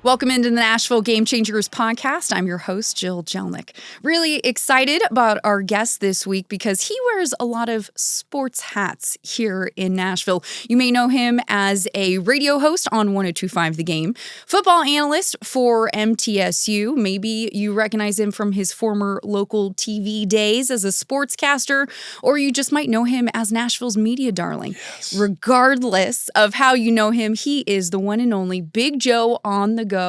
Welcome into the Nashville Game Changers podcast. I'm your host, Jill Jelnick. Really excited about our guest this week because he wears a lot of sports hats here in Nashville. You may know him as a radio host on 102.5 The Game, football analyst for MTSU. Maybe you recognize him from his former local TV days as a sportscaster, or you just might know him as Nashville's media darling. Yes. Regardless of how you know him, he is the one and only Big Joe on the go,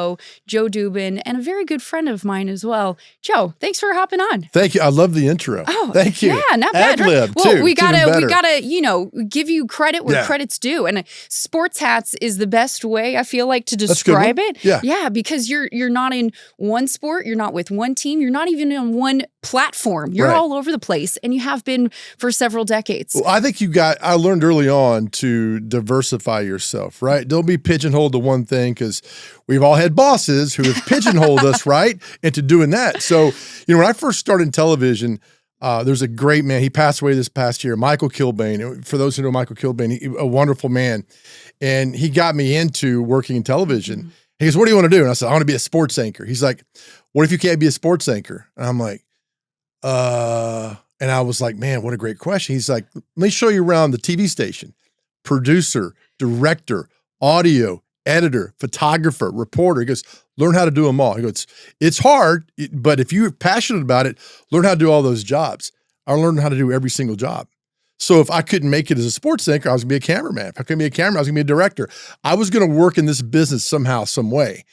Joe Dubin, and a very good friend of mine as well. Joe, thanks for hopping on. Thank you. I love the intro. Oh, thank you. Yeah, not bad. Ad-lib, well, too. we gotta, give you credit where credit's due. And sports hats is the best way I feel like to describe it. Yeah, because you're not in one sport, you're not with one team, you're not even on one platform. You're all over the place, and you have been for several decades. Well, I think I learned early on to diversify yourself, right? Don't be pigeonholed to one thing, because we've all had bosses who have pigeonholed us, right, into doing that. So, when I first started in television, there's a great man. He passed away this past year, Michael Kilbane. For those who know Michael Kilbane, a wonderful man. And he got me into working in television. Mm-hmm. He goes, "What do you want to do?" And I said, "I want to be a sports anchor." He's like, "What if you can't be a sports anchor?" And I'm like, and I was like, "Man, what a great question." He's like, "Let me show you around the TV station. Producer, director, audio, editor, photographer, reporter." He goes, "Learn how to do them all." He goes, "It's hard, but if you're passionate about it, learn how to do all those jobs." I learned how to do every single job. So if I couldn't make it as a sports anchor, I was gonna be a cameraman. If I couldn't be a cameraman, I was gonna be a director. I was gonna work in this business somehow, some way,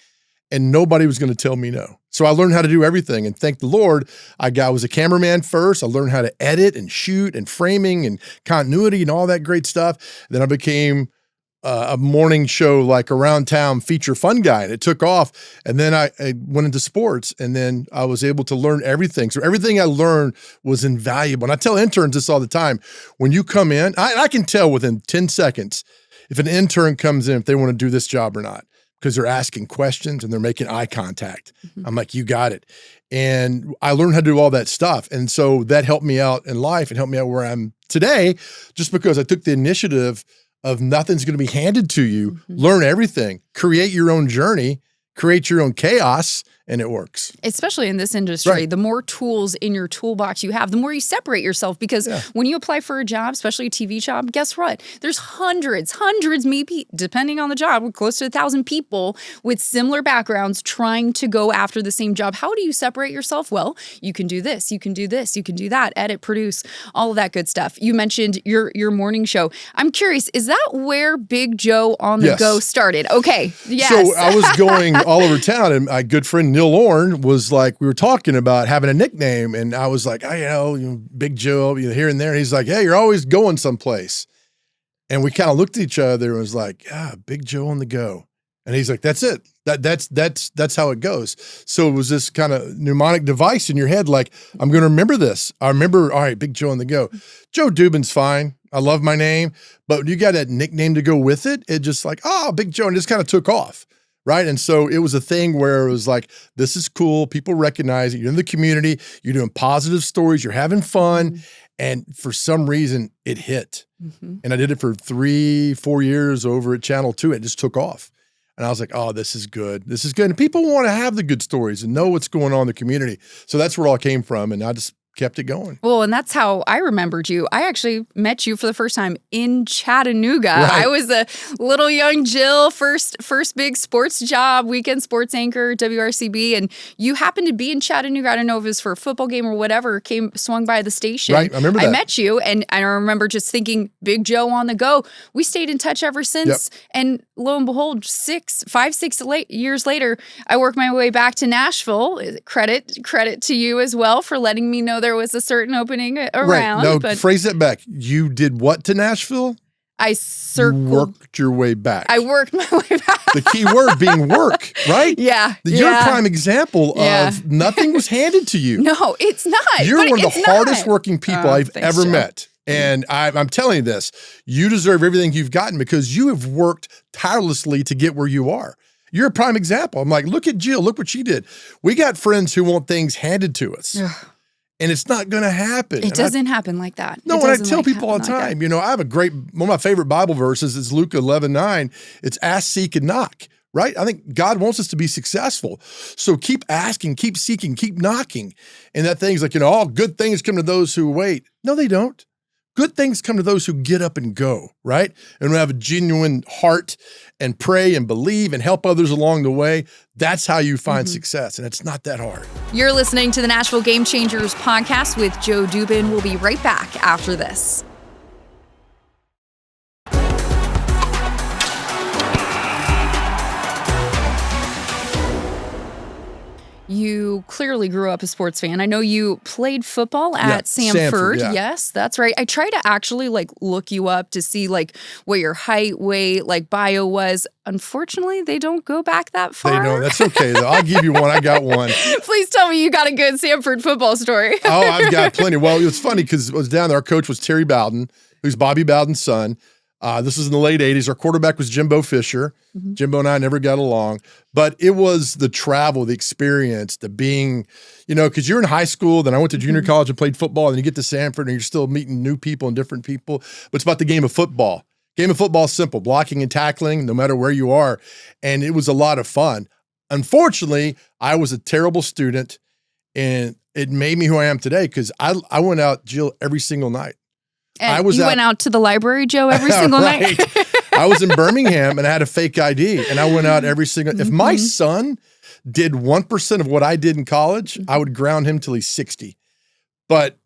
and nobody was gonna tell me no. So I learned how to do everything, and thank the Lord, I was a cameraman first. I learned how to edit and shoot and framing and continuity and all that great stuff. Then I became a morning show, like around town feature fun guy, and it took off. And then I went into sports, and then I was able to learn everything. So everything I learned was invaluable. And I tell interns this all the time. When you come in, I can tell within 10 seconds if an intern comes in, if they want to do this job or not, because they're asking questions and they're making eye contact. Mm-hmm. I'm like, you got it. And I learned how to do all that stuff. And so that helped me out in life and helped me out where I'm today, just because I took the initiative of nothing's going to be handed to you. Mm-hmm. Learn everything, create your own journey, create your own chaos, and it works. Especially in this industry, the more tools in your toolbox you have, the more you separate yourself. Because when you apply for a job, especially a TV job, guess what? There's hundreds, maybe, depending on the job, close to 1,000 people with similar backgrounds trying to go after the same job. How do you separate yourself? Well, you can do this, you can do this, you can do that, edit, produce, all of that good stuff. You mentioned your morning show. I'm curious, is that where Big Joe on the Go started? Okay, yes. So I was going all over town, and my good friend Neil Lorne was like, we were talking about having a nickname, and I was like, Big Joe, here and there. And he's like, "Hey, you're always going someplace." And we kind of looked at each other and was like, Big Joe on the Go. And he's like, "That's it. That's how it goes." So it was this kind of mnemonic device in your head, like, I'm going to remember this. I remember, all right, Big Joe on the Go. Joe Dubin's fine. I love my name, but you got that nickname to go with it. It just like, Big Joe, and it just kind of took off. Right. And so it was a thing where it was like, this is cool. People recognize it. You're in the community. You're doing positive stories. You're having fun. Mm-hmm. And for some reason, it hit. Mm-hmm. And I did it for 3-4 years over at Channel 2. It just took off. And I was like, this is good. This is good. And people want to have the good stories and know what's going on in the community. So that's where it all came from. And I just kept it going. Well, and that's how I remembered you. I actually met you for the first time in Chattanooga. Right. I was a little young Jill, first big sports job, weekend sports anchor, WRCB, and you happened to be in Chattanooga. I don't know if it was for a football game or whatever, swung by the station. Right, I remember that. I met you, and I remember just thinking, Big Joe on the Go. We stayed in touch ever since, and lo and behold, 6 years later, I worked my way back to Nashville. Credit to you as well for letting me know there was a certain opening around. Right. No, phrase that back. You did what to Nashville? I You worked your way back. I worked my way back. The key word being work, right? Yeah. You're a prime example of nothing was handed to you. No, it's not. You're one of the hardest working people I've ever met. And I'm telling you this, you deserve everything you've gotten because you have worked tirelessly to get where you are. You're a prime example. I'm like, look at Jill, look what she did. We got friends who want things handed to us. And it's not going to happen. It doesn't happen like that. No, and I tell people all the time, I have one of my favorite Bible verses is Luke 11:9. It's ask, seek, and knock, right? I think God wants us to be successful. So keep asking, keep seeking, keep knocking. And that thing's like, all good things come to those who wait. No, they don't. Good things come to those who get up and go, right? And who have a genuine heart and pray and believe and help others along the way. That's how you find success. And it's not that hard. You're listening to the Nashville Game Changers podcast with Joe Dubin. We'll be right back after this. You clearly grew up a sports fan. I know you played football at Samford. Yeah. Yes, that's right. I tried to actually look you up to see what your height, weight, bio was. Unfortunately, they don't go back that far. They don't. That's okay though. I'll give you one. I got one. Please tell me you got a good Samford football story. Oh, I've got plenty. Well, it was funny because I was down there. Our coach was Terry Bowden, who's Bobby Bowden's son. This was in the late 80s. Our quarterback was Jimbo Fisher. Jimbo and I never got along, but it was the travel, the experience, the being, because you're in high school, then I went to junior college and played football, and you get to Samford and you're still meeting new people and different people, but it's about the game of football. Game of football is simple, blocking and tackling, no matter where you are, and it was a lot of fun. Unfortunately, I was a terrible student, and it made me who I am today because I went out, Jill, every single night. And you went out to the library, Joe, every single night? I was in Birmingham and I had a fake ID and I went out every single, if my son did 1% of what I did in college, I would ground him till he's 60. But,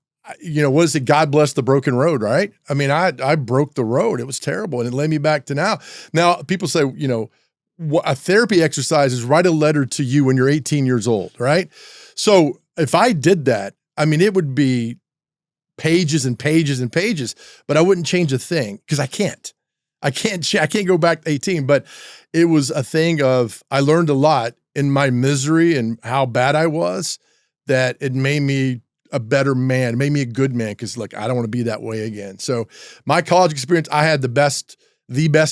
what is it? God bless the broken road, right? I mean, I broke the road. It was terrible and it led me back to now. Now people say, a therapy exercise is write a letter to you when you're 18 years old, right? So if I did that, it would be pages and pages and pages, but I wouldn't change a thing because I can't go back to 18, but it was a thing of, I learned a lot in my misery and how bad I was that it made me a better man, made me a good man. Cause I don't want to be that way again. So my college experience, I had the best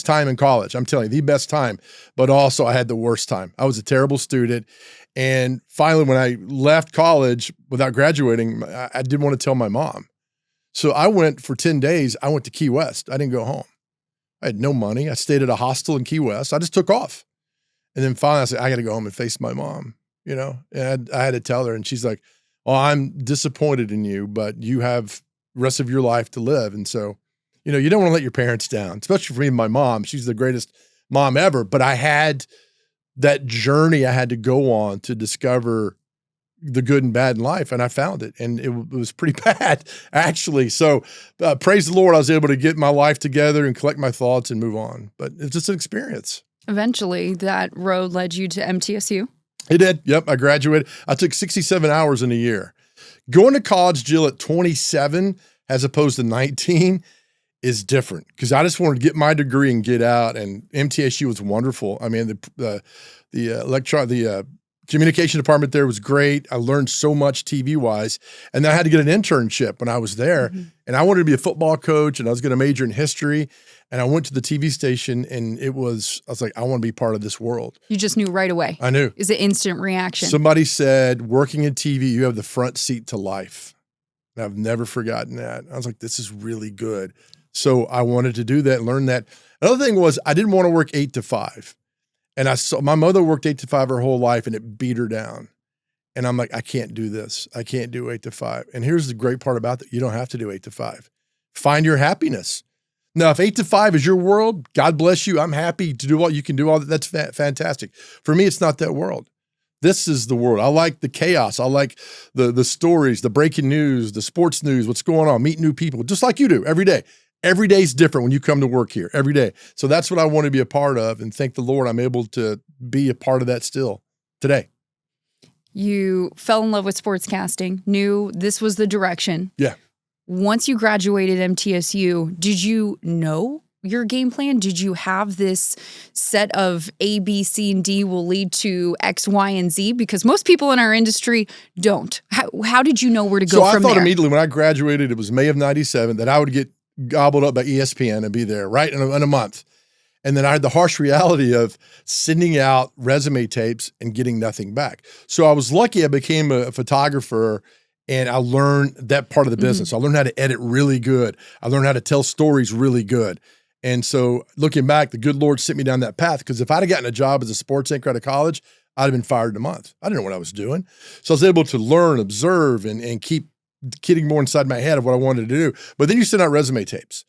time in college. I'm telling you, the best time, but also I had the worst time. I was a terrible student. And finally, when I left college without graduating, I didn't want to tell my mom. So I went for 10 days. I went to Key West. I didn't go home. I had no money. I stayed at a hostel in Key West. I just took off. And then finally I said, I got to go home and face my mom, and I had to tell her. And she's like, well, I'm disappointed in you, but you have the rest of your life to live. And so, you don't want to let your parents down, especially for me and my mom. She's the greatest mom ever. But I had that journey I had to go on to discover the good and bad in life. And I found it. And it was pretty bad, actually. So praise the Lord, I was able to get my life together and collect my thoughts and move on. But it's just an experience. Eventually, that road led you to MTSU? It did. Yep. I graduated. I took 67 hours in a year. Going to college, Jill, at 27 as opposed to 19 is different because I just wanted to get my degree and get out. And MTSU was wonderful. The communication department there was great. I learned so much TV-wise. And then I had to get an internship when I was there. And I wanted to be a football coach, and I was going to major in history. And I went to the TV station, and I was like, I want to be part of this world. You just knew right away. I knew. Is it instant reaction? Somebody said, working in TV, you have the front seat to life. And I've never forgotten that. I was like, this is really good. So I wanted to do that and learn that. Another thing was I didn't want to work 8 to 5. And I saw my mother worked 8 to 5 her whole life and it beat her down. And I'm like, I can't do this. I can't do 8 to 5. And here's the great part about that. You don't have to do 8 to 5. Find your happiness. Now, if 8 to 5 is your world, God bless you. I'm happy to do what you can do. All that. That's fantastic. For me, it's not that world. This is the world. I like the chaos. I like the stories, the breaking news, the sports news, what's going on, meet new people, just like you do every day. Every day is different when you come to work here, every day. So that's what I want to be a part of, and thank the Lord I'm able to be a part of that still today. You fell in love with sportscasting, knew this was the direction. Yeah. Once you graduated MTSU, did you know your game plan? Did you have this set of A, B, C, and D will lead to X, Y, and Z? Because most people in our industry don't. How did you know where to go from there? So I thought immediately when I graduated, it was May of 97, that I would get gobbled up by ESPN and be there, right, in a month. And then I had the harsh reality of sending out resume tapes and getting nothing back. So I was lucky I became a photographer and I learned that part of the business. I learned how to edit really good. I learned how to tell stories really good. And so looking back, the good Lord sent me down that path, because if I'd have gotten a job as a sports anchor out of college, I'd have been fired in a month. I didn't know what I was doing. So I was able to learn, observe, and keep getting more inside my head of what I wanted to do. But then you send out resume tapes.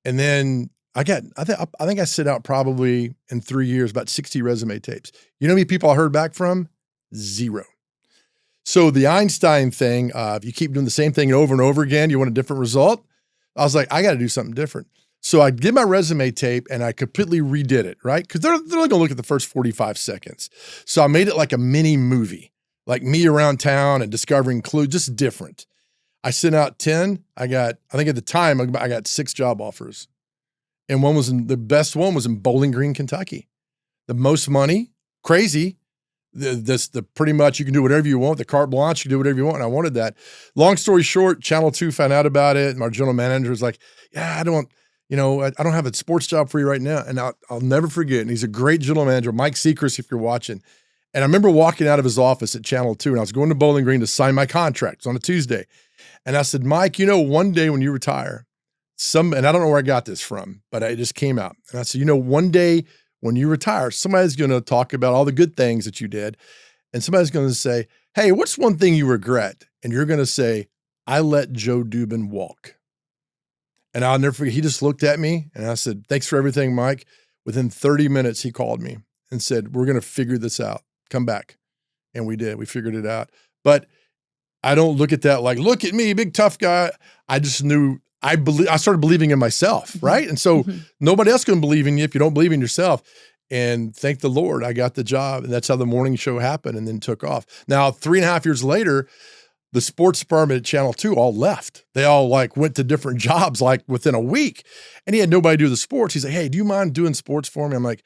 And then I think I sent out probably in 3 years about 60 resume tapes. You know how many people I heard back from? 0. So the Einstein thing, if you keep doing the same thing over and over again, you want a different result. I was like, I got to do something different. So I did my resume tape and I completely redid it, right? Because they're only going to look at the first 45 seconds. So I made it like a mini movie, like me around town and discovering clues, just different. I sent out 10. I think at the time, I got 6 job offers. And the best one was in Bowling Green, Kentucky. The most money, crazy. Pretty much you can do whatever you want. The carte blanche, you can do whatever you want. And I wanted that. Long story short, Channel 2 found out about it. And our general manager was like, yeah, I don't have a sports job for you right now. And I'll never forget. And he's a great general manager, Mike Seacrest, if you're watching. And I remember walking out of his office at Channel 2, and I was going to Bowling Green to sign my contract. It was on a Tuesday. And I said, Mike, one day when you retire, and I don't know where I got this from, but it just came out. And I said, one day when you retire, somebody's going to talk about all the good things that you did. And somebody's going to say, hey, what's one thing you regret? And you're going to say, I let Joe Dubin walk. And I'll never forget, he just looked at me and I said, thanks for everything, Mike. Within 30 minutes, he called me and said, we're going to figure this out. Come back. And we did. We figured it out. But I don't look at that like, look at me, big tough guy. I just knew, I started believing in myself, right? And so nobody else can believe in you if you don't believe in yourself. And thank the Lord, I got the job. And that's how the morning show happened and then took off. Now, 3.5 years later, the sports department at Channel 2 all left. They all went to different jobs within a week. And he had nobody do the sports. He's like, hey, do you mind doing sports for me? I'm like,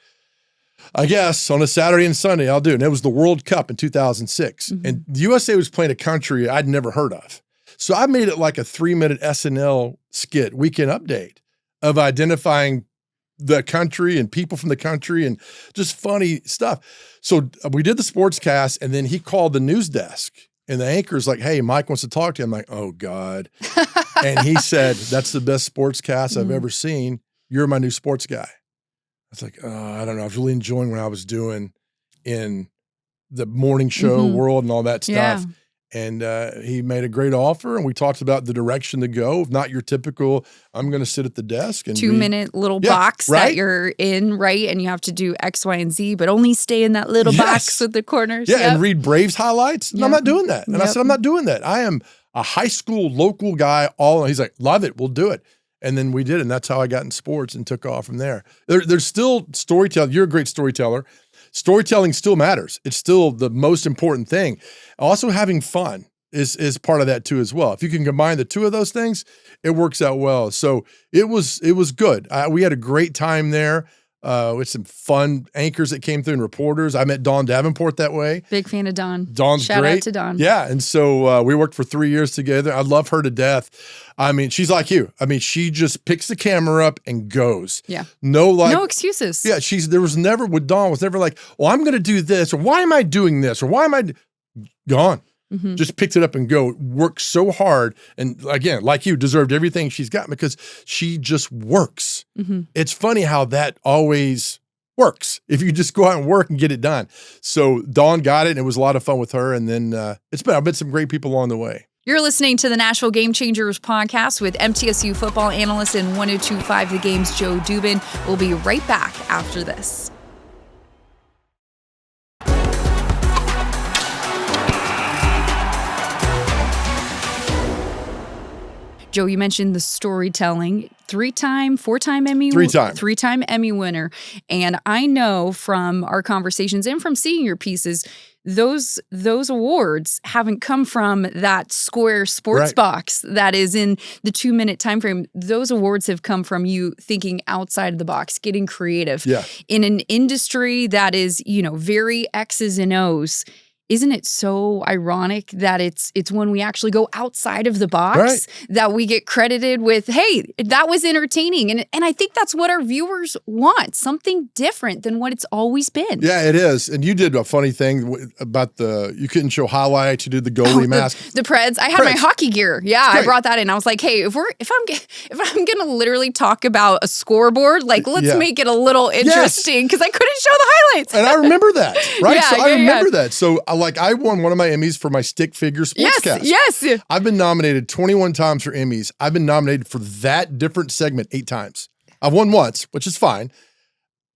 I guess on a Saturday and Sunday I'll do it. And it was the World Cup in 2006. And the USA was playing a country I'd never heard of. So I made it like a 3-minute SNL skit, Weekend Update, of identifying the country and people from the country and just funny stuff. So we did the sports cast, and then he called the news desk. And the anchor's like, hey, Mike wants to talk to you. I'm like, oh, God. And he said, that's the best sports cast I've ever seen. You're my new sports guy. I was like, oh, I don't know. I was really enjoying what I was doing in the morning show world and all that stuff. Yeah. And he made a great offer, and we talked about the direction to go. Not your typical, I'm going to sit at the desk and 2-minute little box that you're in, right? And you have to do X, Y, and Z, but only stay in that little box with the corners. Yeah, and read Braves highlights. No, I'm not doing that. And I said, I'm not doing that. I am a high school local guy. He's like, love it. We'll do it. And then we did it, and that's how I got in sports and took off from there. There's still storytelling. You're a great storyteller. Storytelling still matters. It's still the most important thing. Also, having fun is part of that too as well. If you can combine the two of those things, it works out well. So it was good. We had a great time there. With some fun anchors that came through and reporters. I met Dawn Davenport that way. Big fan of Dawn. Dawn's Shout great. out to Dawn. Yeah, and so we worked for 3 years together. I love her to death. I mean, she's like you. I mean, she just picks the camera up and goes. Yeah. No excuses. Yeah, with Dawn was never like, well, I'm going to do this, or why am I doing this, or why am I gone? Just picked it up and go. Worked so hard. And again, like you, deserved everything she's got because she just works. It's funny how that always works if you just go out and work and get it done. So Dawn got it, and it was a lot of fun with her. And then I've met some great people along the way. You're listening to the Nashville Game Changers podcast with MTSU football analyst and 102.5 The Game's Joe Dubin. We'll be right back after this. Joe, you mentioned the storytelling. 4-time Emmy? 3-time. 3-time Emmy winner. And I know from our conversations and from seeing your pieces, those awards haven't come from that square sports box that is in the 2-minute time frame. Those awards have come from you thinking outside of the box, getting creative. Yeah. In an industry that is, very X's and O's. isn't it so ironic that it's when we actually go outside of the box that we get credited with, hey, that was entertaining. And I think that's what our viewers want, something different than what it's always been. Yeah, it is. And you did a funny thing about you couldn't show highlights. You did the goalie mask. The Preds. I had my hockey gear. Yeah, I brought that in. I was like, hey, if I'm gonna literally talk about a scoreboard, like let's make it a little interesting because I couldn't show the highlights. And I remember that, right? I remember that. So I won one of my Emmys for my stick figure sportscast. Yes. I've been nominated 21 times for Emmys. I've been nominated for that different segment 8 times. I've won once, which is fine.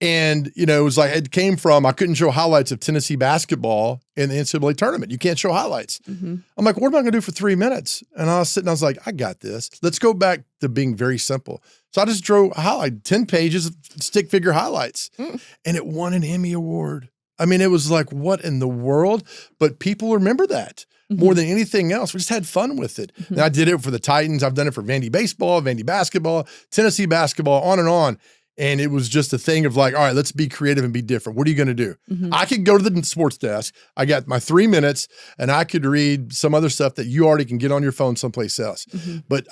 And, it was like, it came from, I couldn't show highlights of Tennessee basketball in the NCAA tournament. You can't show highlights. I'm like, what am I going to do for 3 minutes? And I was sitting, I was like, I got this. Let's go back to being very simple. So I just drew 10 pages of stick figure highlights and it won an Emmy Award. I mean, it was like, what in the world? But people remember that more than anything else. We just had fun with it. And I did it for the Titans. I've done it for Vandy baseball, Vandy basketball, Tennessee basketball, on and on. And it was just a thing of like, all right, let's be creative and be different. What are you going to do? I could go to the sports desk. I got my 3 minutes and I could read some other stuff that you already can get on your phone someplace else. But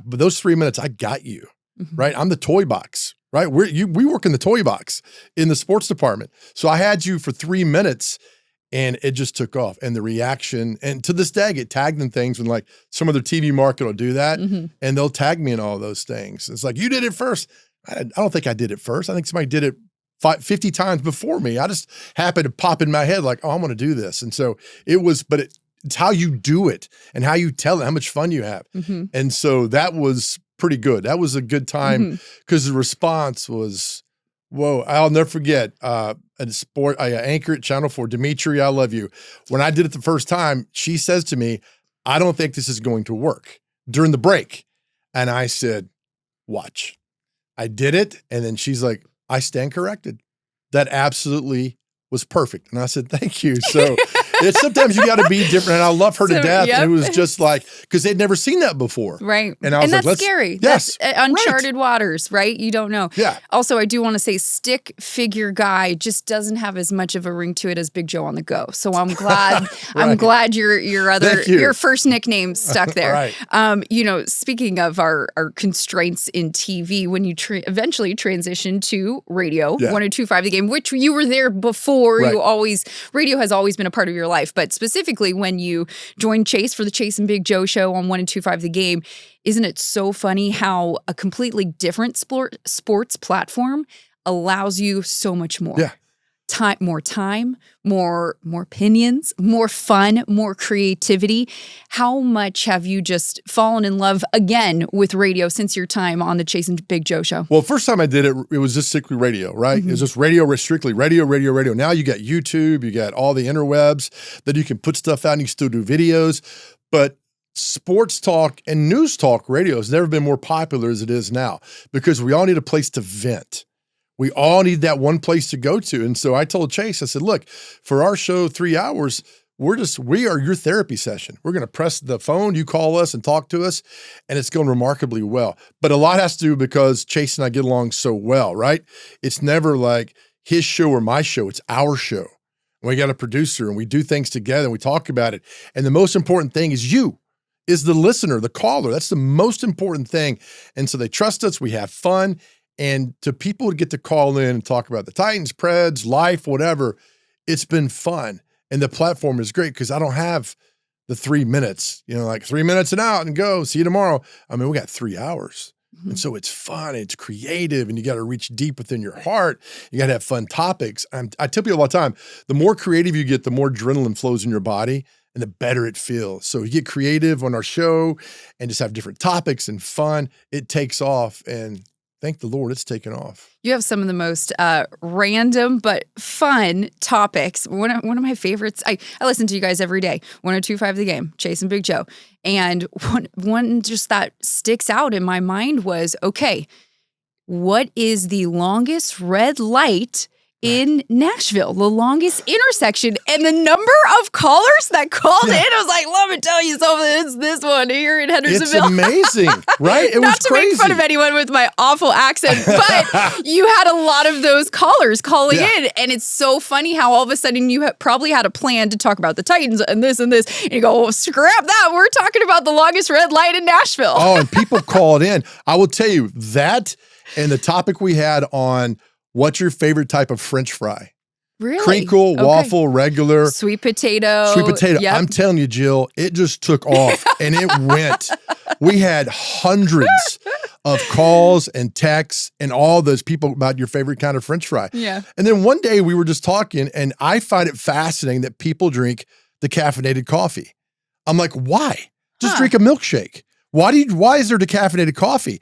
those 3 minutes, I got you, right? I'm the toy box. Right? We work in the toy box in the sports department. So I had you for 3 minutes and it just took off. And the reaction, and to this day, I get tagged in things when like some other TV market will do that and they'll tag me in all those things. It's like, you did it first. I don't think I did it first. I think somebody did it 50 times before me. I just happened to pop in my head like, oh, I'm going to do this. And so it's how you do it and how you tell it, how much fun you have. And so that was pretty good. That was a good time because the response was, whoa. I'll never forget I anchor at Channel 4, Dimitri, I love you. When I did it the first time, she says to me, I don't think this is going to work during the break. And I said, watch. I did it. And then she's like, I stand corrected. That absolutely was perfect. And I said, thank you. So it's sometimes you got to be different. And I love her to death. And it was just like, because they'd never seen that before. Right. And I was that's scary. Yes. That's uncharted waters, right? You don't know. Yeah. Also, I do want to say stick figure guy just doesn't have as much of a ring to it as Big Joe on the go. So I'm glad, I'm glad your first nickname stuck there. Right. Speaking of our constraints in TV, when you eventually transition to radio, 102.5 The Game, which you were there before. Radio has always been a part of your life, but specifically when you joined Chase for the Chase and Big Joe show on 102.5 The Game, isn't it so funny how a completely different sports platform allows you so much more? Yeah. Time, more opinions, more fun, more creativity. How much have you just fallen in love again with radio since your time on the Chase and Big Joe show? Well, first time I did it, it was just strictly radio, right? It was just radio, strictly radio. Now you got YouTube, you got all the interwebs that you can put stuff out and you can still do videos. But sports talk and news talk radio has never been more popular as it is now because we all need a place to vent. We all need that one place to go to. And so I told Chase, I said, look, for our show, 3 hours, we are your therapy session. We're going to press the phone, you call us and talk to us, and it's going remarkably well. But a lot has to do because Chase and I get along so well, right? It's never like his show or my show. It's our show. We got a producer and we do things together and we talk about it. And the most important thing is the listener, the caller. That's the most important thing. And so they trust us. We have fun. And to people to get to call in and talk about the Titans, Preds, life, whatever, it's been fun. And the platform is great because I don't have the 3 minutes, like 3 minutes and out and go, see you tomorrow. I mean, we got 3 hours. And so it's fun, it's creative, and you got to reach deep within your heart. You got to have fun topics. I tell people all the time, the more creative you get, the more adrenaline flows in your body and the better it feels. So you get creative on our show and just have different topics and fun. It takes off, and thank the Lord, it's taken off. You have some of the most random but fun topics. One of my favorites, I listen to you guys every day, 102.5 The Game, Chase and Big Joe. And one just that sticks out in my mind was, okay, what is the longest red light in Nashville, the longest intersection, and the number of callers that called in, I was like, let me tell you something, it's this one here in Hendersonville. It's amazing, right? It was Not to crazy. make fun of anyone with my awful accent, but you had a lot of those callers calling in, and it's so funny how all of a sudden you probably had a plan to talk about the Titans and this, and you go, oh, scrap that, we're talking about the longest red light in Nashville. Oh, and people called in. I will tell you that, and the topic we had on what's your favorite type of French fry? Really? Crinkle, waffle, regular. Sweet potato. Sweet potato. Yep. I'm telling you, Jill, it just took off and it went. We had hundreds of calls and texts and all those people about your favorite kind of French fry. Yeah. And then one day we were just talking, and I find it fascinating that people drink the caffeinated coffee. I'm like, why? Just drink a milkshake. Why is there decaffeinated coffee?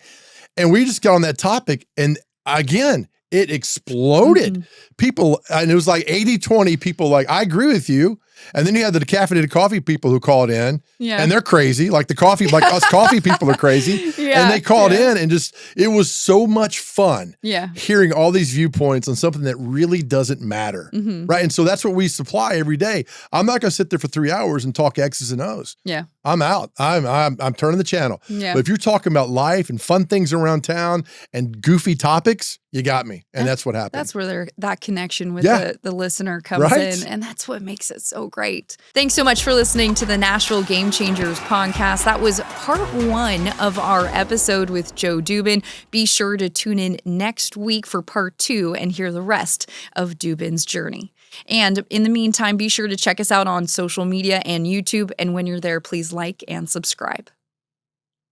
And we just got on that topic, and again, it exploded. People, and it was like 80-20 people like, I agree with you. And then you had the decaffeinated coffee people who called in, and they're crazy. Like the coffee, like us coffee people are crazy. And they called in, and just, it was so much fun hearing all these viewpoints on something that really doesn't matter. Right. And so that's what we supply every day. I'm not going to sit there for 3 hours and talk X's and O's. Yeah. I'm out. I'm turning the channel. Yeah. But if you're talking about life and fun things around town and goofy topics, you got me. And that's what happened. That's where that connection with the listener comes in. And that's what makes it so great. Thanks so much for listening to the Nashville Game Changers podcast. That was part 1 of our episode with Joe Dubin. Be sure to tune in next week for part 2 and hear the rest of Dubin's journey. And in the meantime, be sure to check us out on social media and YouTube. And when you're there, please like and subscribe.